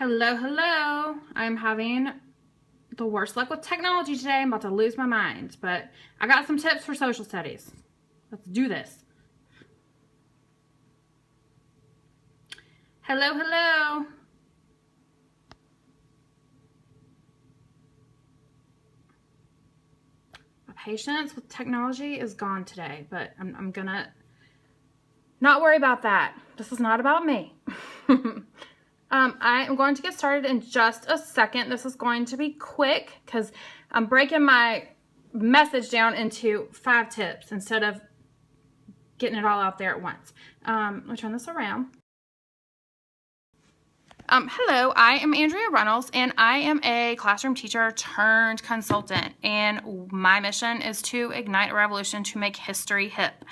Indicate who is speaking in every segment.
Speaker 1: Hello, hello. I'm having the worst luck with technology today. I'm about to lose my mind, but I got some tips for social studies. Let's do this. Hello, hello. My patience with technology is gone today, but I'm gonna not worry about that. This is not about me. I am going to get started in just a second. This is going to be quick because I'm breaking my message down into 5 tips instead of getting it all out there at once. Let me turn this around. Hello, I am Andrea Reynolds, and I am a classroom teacher turned consultant, and my mission is to ignite a revolution to make history hip.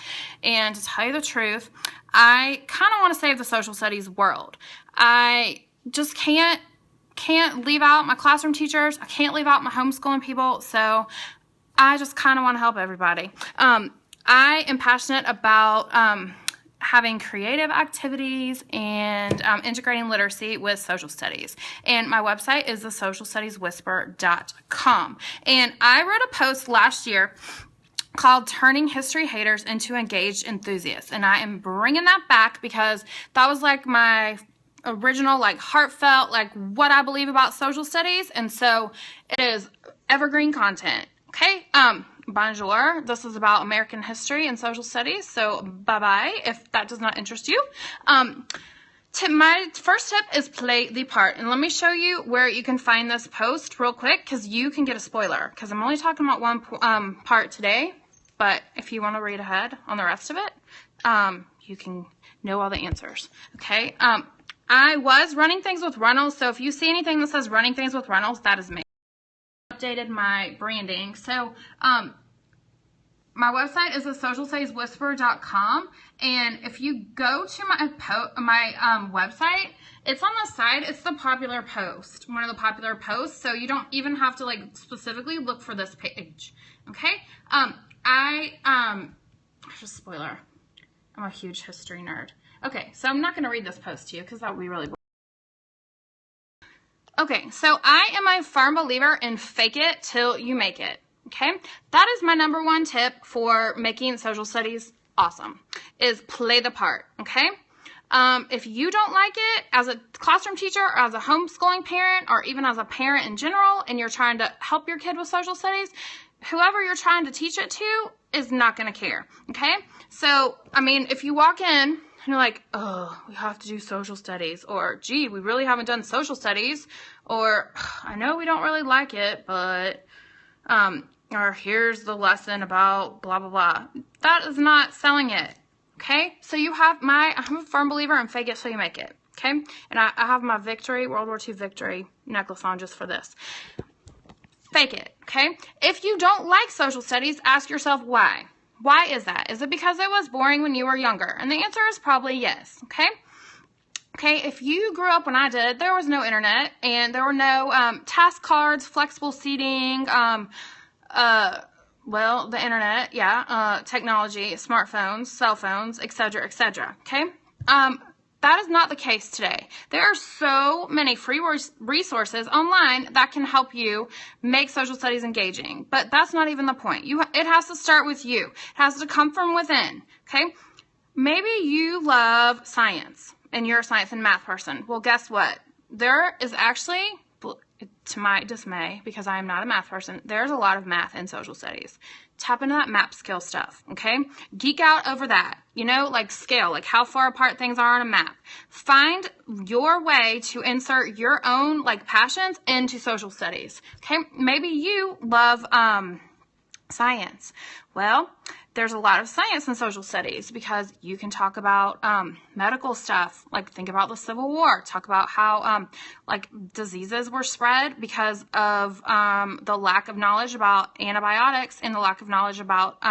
Speaker 1: And to tell you the truth, I kind of want to save the social studies world. I just can't leave out my classroom teachers. I can't leave out my homeschooling people, so I just kind of want to help everybody. I am passionate about having creative activities and integrating literacy with social studies. And my website is thesocialstudieswhisper.com. And I wrote a post last year called Turning History Haters into Engaged Enthusiasts. And I am bringing that back because that was like my original, like heartfelt, like what I believe about social studies. And so it is evergreen content. Okay. Bonjour. This is about American history and social studies. So bye-bye if that does not interest you. My first tip is play the part. And let me show you where you can find this post real quick because you can get a spoiler because I'm only talking about one part today. But if you want to read ahead on the rest of it, you can know all the answers. Okay. I was running things with Reynolds. So if you see anything that says running things with Reynolds, that is me. Updated my branding. So my website is thesocialstudieswhisper.com, and if you go to my website, it's on the side. It's the popular post, one of the popular posts, so you don't even have to like specifically look for this page. Okay. Just spoiler, I'm a huge history nerd. Okay, so I'm not going to read this post to you because that would be really boring. Okay, so I am a firm believer in fake it till you make it. Okay, that is my number one tip for making social studies awesome, is play the part. Okay, if you don't like it as a classroom teacher or as a homeschooling parent or even as a parent in general, and you're trying to help your kid with social studies, whoever you're trying to teach it to is not going to care. Okay, so I mean, if you walk in and you're like, oh, we have to do social studies, or gee, we really haven't done social studies, or I know we don't really like it, but or here's the lesson about blah, blah, blah. That is not selling it, okay? So I'm a firm believer in fake it so you make it, okay? And I have my World War II victory necklace on just for this. Fake it, okay? If you don't like social studies, ask yourself why. Why is that? Is it because it was boring when you were younger? And the answer is probably yes, okay? Okay, if you grew up when I did, there was no internet, and there were no task cards, flexible seating, well, the internet, yeah, technology, smartphones, cell phones, etc., etc., okay? That is not the case today. There are so many free resources online that can help you make social studies engaging, but that's not even the point. It has to start with you. It has to come from within, okay? Maybe you love science and you're a science and math person. Well, guess what? There is actually, to my dismay, because I am not a math person, there's a lot of math in social studies. Tap into that map skill stuff, okay? Geek out over that, like scale, like how far apart things are on a map. Find your way to insert your own like passions into social studies, okay? Maybe you love science. Well, there's a lot of science in social studies because you can talk about medical stuff, like think about the Civil War, talk about how like diseases were spread because of the lack of knowledge about antibiotics and the lack of knowledge about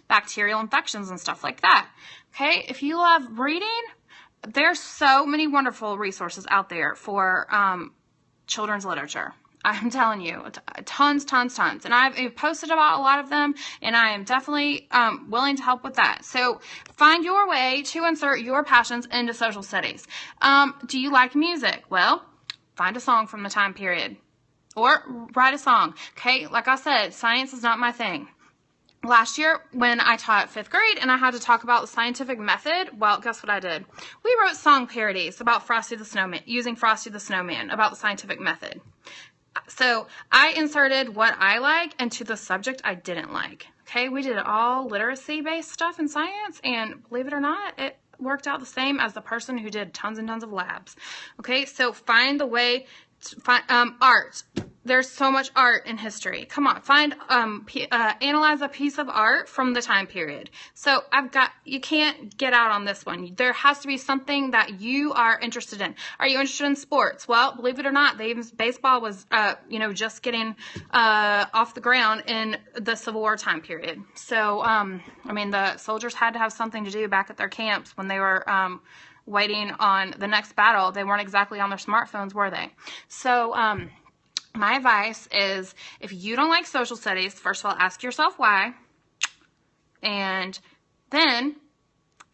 Speaker 1: bacterial infections and stuff like that. Okay, if you love reading, there's so many wonderful resources out there for children's literature. I'm telling you, tons. And I've posted about a lot of them, and I am definitely willing to help with that. So find your way to insert your passions into social studies. Do you like music? Well, find a song from the time period or write a song. Okay, like I said, science is not my thing. Last year, when I taught 5th grade and I had to talk about the scientific method, well, guess what I did? We wrote song parodies about Frosty the Snowman, using Frosty the Snowman, about the scientific method. So I inserted what I like into the subject I didn't like. Okay, we did all literacy-based stuff in science, and believe it or not, it worked out the same as the person who did tons and tons of labs. Okay, so find the way to find art. There's so much art in history. Come on, find analyze a piece of art from the time period. So you can't get out on this one. There has to be something that you are interested in. Are you interested in sports? Well, believe it or not, baseball was just getting off the ground in the Civil War time period. So the soldiers had to have something to do back at their camps when they were waiting on the next battle. They weren't exactly on their smartphones, were they? So my advice is, if you don't like social studies, first of all, ask yourself why, and then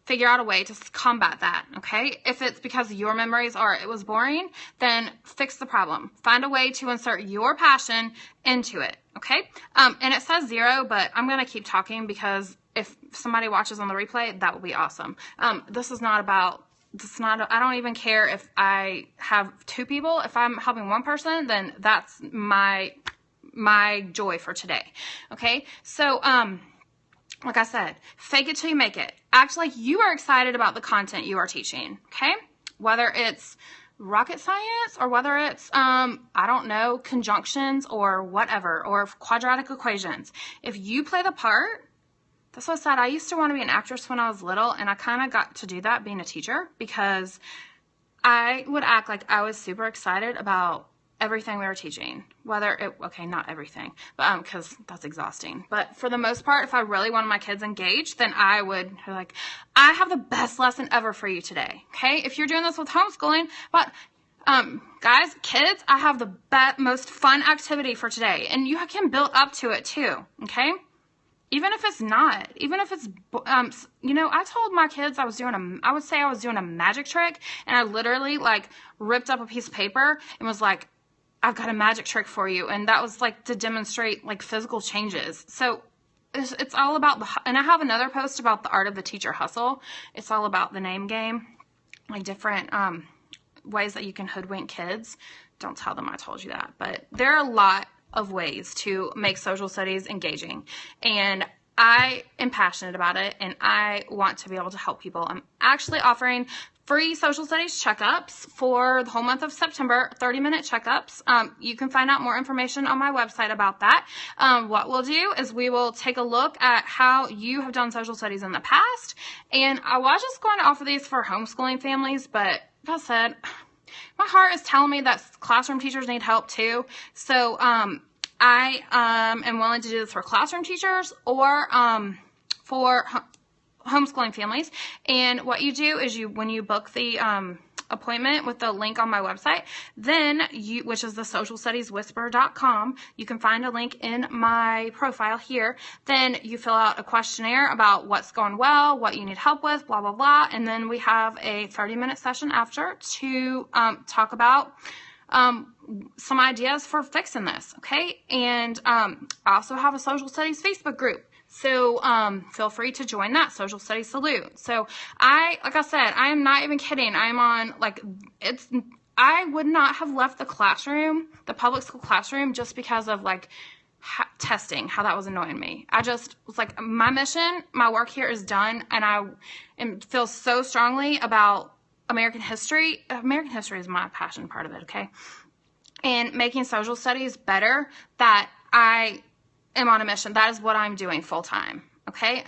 Speaker 1: figure out a way to combat that, okay? If it's because your memories are, it was boring, then fix the problem. Find a way to insert your passion into it, okay? And it says 0, but I'm going to keep talking because if somebody watches on the replay, that would be awesome. I don't even care if I have 2 people. If I'm helping 1 person, then that's my joy for today. Okay? So, like I said, fake it till you make it. Act like you are excited about the content you are teaching. Okay? Whether it's rocket science or whether it's, conjunctions or whatever, or quadratic equations. If you play the part, that's so sad. I used to want to be an actress when I was little, and I kind of got to do that being a teacher because I would act like I was super excited about everything we were teaching. Not everything, but because that's exhausting. But for the most part, if I really wanted my kids engaged, then I would be like, I have the best lesson ever for you today. Okay? If you're doing this with homeschooling, but guys, kids, I have the most fun activity for today, and you can build up to it too. Okay? Even if it's not, I told my kids I was doing a magic trick, and I literally ripped up a piece of paper and was like, I've got a magic trick for you. And that was to demonstrate physical changes. So it's all about and I have another post about the art of the teacher hustle. It's all about the name game, different, ways that you can hoodwink kids. Don't tell them I told you that, but there are a lot of ways to make social studies engaging, and I am passionate about it, and I want to be able to help people. I'm actually offering free social studies checkups for the whole month of September, 30-minute checkups. You can find out more information on my website about that. What we'll do is we will take a look at how you have done social studies in the past, and I was just going to offer these for homeschooling families, but like I said, my heart is telling me that classroom teachers need help too. So I am willing to do this for classroom teachers or for homeschooling families. And what you do is when you book the appointment with the link on my website, then which is the socialstudieswhisperer.com, you can find a link in my profile here. Then you fill out a questionnaire about what's going well, what you need help with, blah, blah, blah. And then we have a 30-minute session after to talk about some ideas for fixing this. Okay. And I also have a social studies Facebook group. So feel free to join that, Social Studies Salute. So like I said, I am not even kidding. I'm on I would not have left the classroom, the public school classroom, just because of testing, how that was annoying me. I just was like, my mission, my work here is done, and I feel so strongly about American history. American history is my passion part of it, okay? And making social studies better, that I am on a mission. That is what I'm doing full time, okay?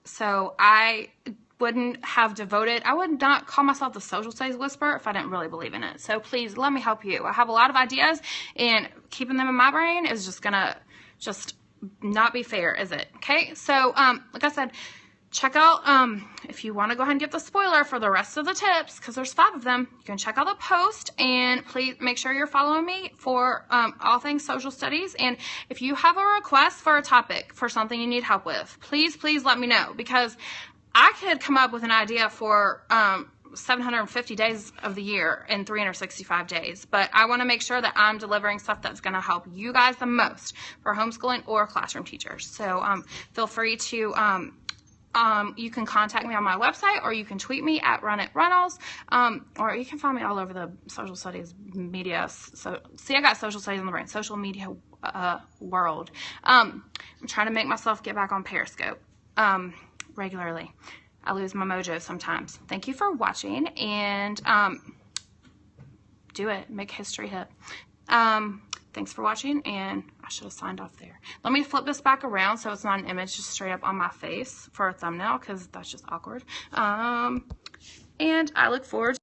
Speaker 1: So I would not call myself the social studies whisperer if I didn't really believe in it. So please let me help you. I have a lot of ideas, and keeping them in my brain is just gonna not be fair, is it? Okay, so like I said, check out, if you want to go ahead and get the spoiler for the rest of the tips, because there's 5 of them, you can check out the post, and please make sure you're following me for all things social studies. And if you have a request for a topic, for something you need help with, please let me know, because I could come up with an idea for 750 days of the year in 365 days. But I want to make sure that I'm delivering stuff that's going to help you guys the most for homeschooling or classroom teachers. So feel free to, you can contact me on my website, or you can tweet me at RunItRunnels, or you can find me all over the social studies media. So see, I got social studies on the brain, social media world. I'm trying to make myself get back on Periscope regularly. I lose my mojo sometimes. Thank you for watching, and do it. Make history hit. Thanks for watching, and I should have signed off there. Let me flip this back around so it's not an image just straight up on my face for a thumbnail, because that's just awkward. And I look forward to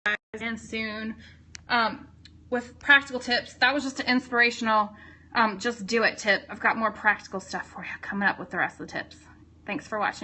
Speaker 1: you guys again soon with practical tips. That was just an inspirational just do it tip. I've got more practical stuff for you coming up with the rest of the tips. Thanks for watching.